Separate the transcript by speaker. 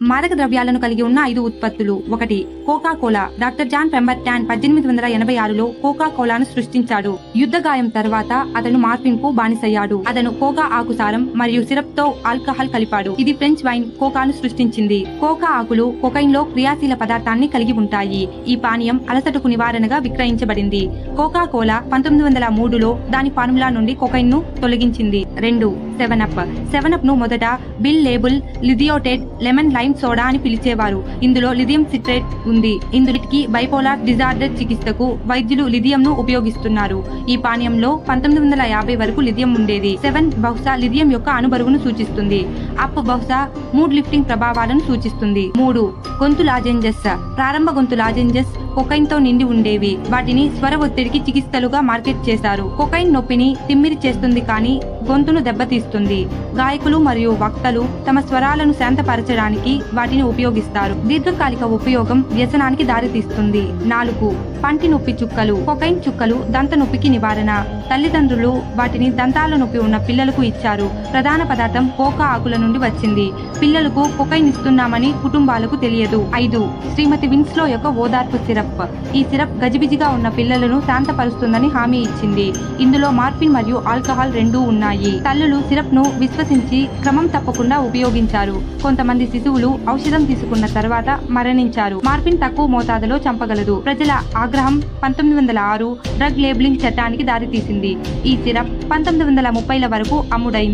Speaker 1: మాదక ద్రవ్యాలను కలిగి ఉన్న 5 ఉత్పత్తులు. 1. Coca Cola. Doctor John Pemberton 1886లో కోకా కోలాను సృష్టించాడు. యుద్ధ గాయం తర్వాత అతను మార్ఫిన్ కు బానిసయ్యాడు. అతను కోకా ఆకు సారం మరియు సిరప్ తో ఆల్కహాల్ కలిపాడు. ఇది ఫ్రెంచ్ వైన్ కోకాను సృష్టించింది. కోకా ఆకులు కొకైన్ లో క్రియాశీల పదార్థాన్ని కలిగి ఉంటాయి. ఈ పానీయం అలసటకు నివారణగా విక్రయించబడింది. కోకా కోలా 1903లో దాని ఫార్ములా నుండి కొకైన్ ను తొలగించింది. 2. 7-అప్. 7-అప్ ను మొదట bib label lithiated lemon lime soda అని పిలిచేవారు. ఇందులో లిథియం సిట్రేట్ ఉంది. ఇందులోకి బైపోలార్ డిజార్డర్ చికిత్సకు వైద్యులు లిథియం ను ఉపయోగిస్తున్నారు. ఈ పానీయంలో 1950 వరకు లిథియం ఉండేది. 7 బహుశా లిథియం యొక్క అణుబరువును సూచిస్తుంది. అప్ బహుశా మూడ్ లిఫ్టింగ్ ప్రభావాలను సూచిస్తుంది. 3. గొంతు లాజెంజెస్. ప్రారంభ గొంతు లాజెంజెస్ కొకైన్ తో నిండి ఉండేవి. వాటిని స్వర ఒత్తిడికి చికిత్సలుగా మార్కెట్ చేశారు. కొకైన్ నొప్పిని తిమ్మిరి చేస్తుంది కానీ గొంతును దెబ్బతీస్తుంది. గాయకులు మరియు వక్తలు తమ స్వరాలను శాంతపరచడానికి వాటిని ఉపయోగిస్తారు. దీర్ఘకాలిక ఉపయోగం వ్యసనానికి దారితీస్తుంది. 4. పంటి నొప్పి చుక్కలు. కొకైన్ చుక్కలు దంత నొప్పికి నివారణ. తల్లిదండ్రులు వాటిని దంతాల నొప్పి ఉన్న పిల్లలకు ఇచ్చారు. ప్రధాన పదార్థం కోకా ఆకుల నుండి వచ్చింది. పిల్లలకు కొకైన్ ఇస్తున్నామని కుటుంబాలకు తెలియదు. 5. శ్రీమతి విన్స్లో యొక్క ఓదార్పు సిరప్. ఈ సిరప్ గజిబిజిగా ఉన్న పిల్లలను శాంతపరుస్తుందని హామీ ఇచ్చింది. ఇందులో మార్ఫిన్ మరియు ఆల్కహాల్ రెండూ ఉన్నాయి. తల్లులు సిరప్ ను విశ్వసించి క్రమం తప్పకుండా ఉపయోగించారు. కొంతమంది శిశువులు ఔషధం తీసుకున్న తర్వాత మరణించారు. మార్ఫిన్ తక్కువ మోతాదులో చంపగలదు. ప్రజల ఆగ్రహం 1906 డ్రగ్ లేబులింగ్ చట్టానికి దారితీసింది. ఈ సిరప్ 1930ల వరకు అమ్ముడైంది.